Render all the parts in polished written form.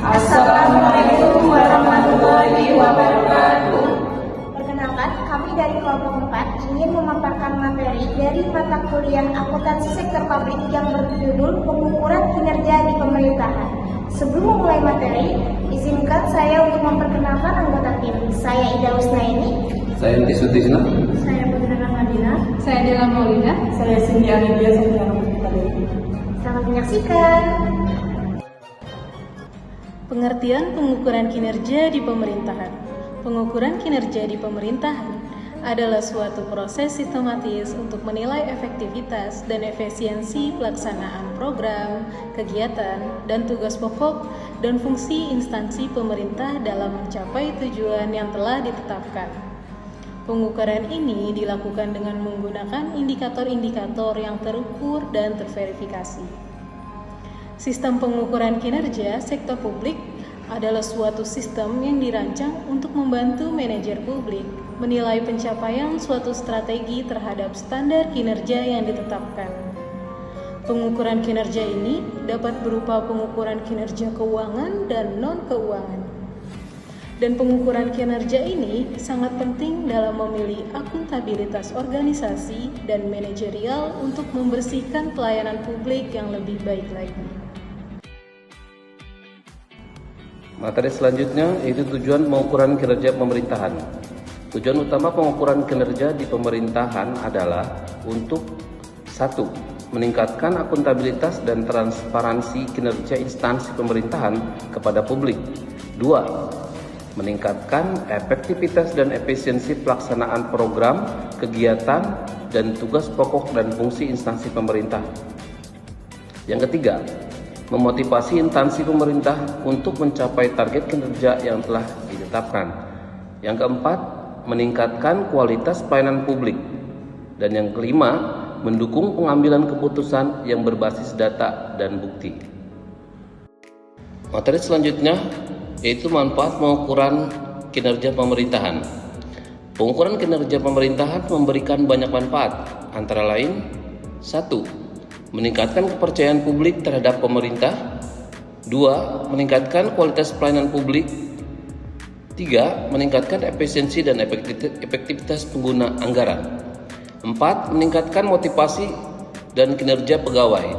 Assalamualaikum warahmatullahi wabarakatuh. Perkenalkan, kami dari kelompok 4 ingin memaparkan materi dari mata kuliah akuntansi sektor publik yang berjudul pengukuran kinerja di pemerintahan. Sebelum memulai materi, izinkan saya untuk memperkenalkan anggota tim. Saya Ida Usnaini. Saya Enti Sutisna. Saya Putri Rahmadina. Saya Dela Maulida. Saya Cindy Alidia. Selamat menyaksikan. Pengertian pengukuran kinerja di pemerintahan. Pengukuran kinerja di pemerintahan adalah suatu proses sistematis untuk menilai efektivitas dan efisiensi pelaksanaan program, kegiatan, dan tugas pokok dan fungsi instansi pemerintah dalam mencapai tujuan yang telah ditetapkan. Pengukuran ini dilakukan dengan menggunakan indikator-indikator yang terukur dan terverifikasi. Sistem pengukuran kinerja sektor publik adalah suatu sistem yang dirancang untuk membantu manajer publik menilai pencapaian suatu strategi terhadap standar kinerja yang ditetapkan. Pengukuran kinerja ini dapat berupa pengukuran kinerja keuangan dan non-keuangan. Dan pengukuran kinerja ini sangat penting dalam memilih akuntabilitas organisasi dan manajerial untuk membersihkan pelayanan publik yang lebih baik lagi. Materi selanjutnya yaitu tujuan pengukuran kinerja pemerintahan. Tujuan utama pengukuran kinerja di pemerintahan adalah untuk 1. Meningkatkan akuntabilitas dan transparansi kinerja instansi pemerintahan kepada publik. 2. Meningkatkan efektivitas dan efisiensi pelaksanaan program, kegiatan, dan tugas pokok dan fungsi instansi pemerintah. Yang ketiga, memotivasi instansi pemerintah untuk mencapai target kinerja yang telah ditetapkan. Yang keempat, meningkatkan kualitas pelayanan publik. Dan yang kelima, mendukung pengambilan keputusan yang berbasis data dan bukti. Materi selanjutnya yaitu manfaat pengukuran kinerja pemerintahan. Pengukuran kinerja pemerintahan memberikan banyak manfaat, antara lain 1. Meningkatkan kepercayaan publik terhadap pemerintah. 2. Meningkatkan kualitas pelayanan publik. 3. Meningkatkan efisiensi dan efektivitas pengguna anggaran. 4. Meningkatkan motivasi dan kinerja pegawai.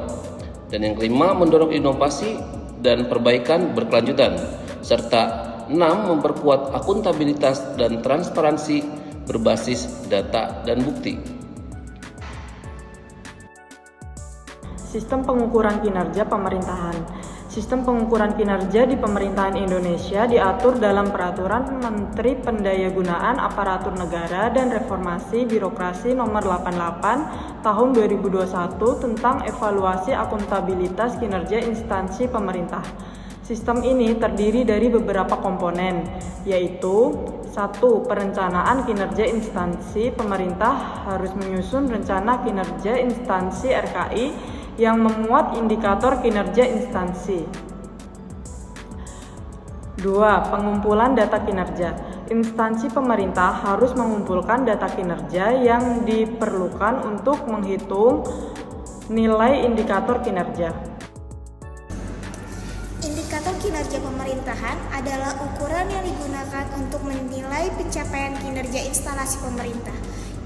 Dan yang kelima, mendorong inovasi dan perbaikan berkelanjutan. Serta 6. Memperkuat akuntabilitas dan transparansi berbasis data dan bukti. Sistem pengukuran kinerja pemerintahan. Sistem pengukuran kinerja di pemerintahan Indonesia diatur dalam Peraturan Menteri Pendayagunaan Aparatur Negara dan Reformasi Birokrasi Nomor 88 Tahun 2021 tentang evaluasi akuntabilitas kinerja instansi pemerintah. Sistem ini terdiri dari beberapa komponen, yaitu 1. Perencanaan kinerja instansi pemerintah harus menyusun rencana kinerja instansi RKI yang memuat indikator kinerja instansi. 2. Pengumpulan data kinerja. Instansi pemerintah harus mengumpulkan data kinerja yang diperlukan untuk menghitung nilai indikator kinerja. Indikator kinerja pemerintahan adalah ukuran yang digunakan untuk menilai pencapaian kinerja instalasi pemerintah.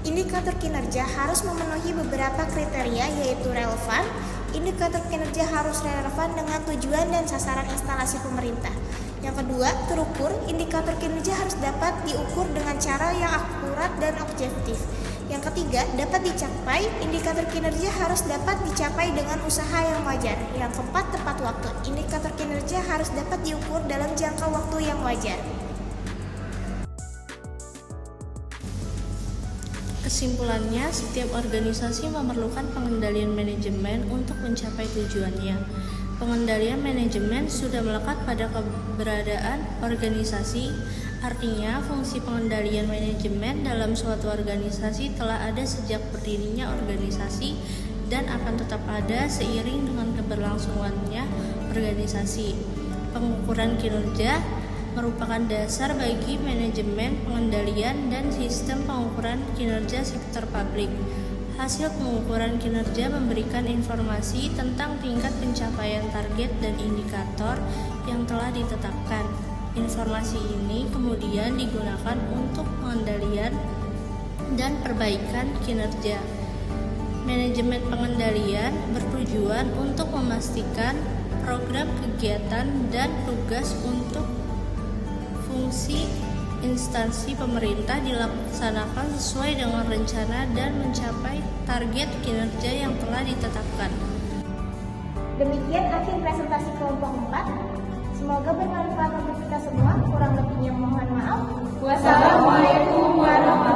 Indikator kinerja harus memenuhi beberapa kriteria, yaitu relevan. Indikator kinerja harus relevan dengan tujuan dan sasaran instalasi pemerintah. Yang kedua, terukur. Indikator kinerja harus dapat diukur dengan cara yang akurat dan objektif. Yang ketiga, dapat dicapai. Indikator kinerja harus dapat dicapai dengan usaha yang wajar. Yang keempat, tepat waktu. Indikator kinerja harus dapat diukur dalam jangka waktu yang wajar. Kesimpulannya, setiap organisasi memerlukan pengendalian manajemen untuk mencapai tujuannya. Pengendalian manajemen sudah melekat pada keberadaan organisasi, artinya fungsi pengendalian manajemen dalam suatu organisasi telah ada sejak berdirinya organisasi dan akan tetap ada seiring dengan keberlangsungannya organisasi. Pengukuran kinerja merupakan dasar bagi manajemen, pengendalian, dan sistem pengukuran kinerja sektor publik. Hasil pengukuran kinerja memberikan informasi tentang tingkat pencapaian target dan indikator yang telah ditetapkan. Informasi ini kemudian digunakan untuk pengendalian dan perbaikan kinerja. Manajemen pengendalian bertujuan untuk memastikan program kegiatan dan tugas untuk fungsi instansi pemerintah dilaksanakan sesuai dengan rencana dan mencapai target kinerja yang telah ditetapkan. Demikian akhir presentasi kelompok 4. Semoga bermanfaat untuk kita semua. Kurang lebihnya mohon maaf. Wassalamualaikum warahmatullahi wabarakatuh.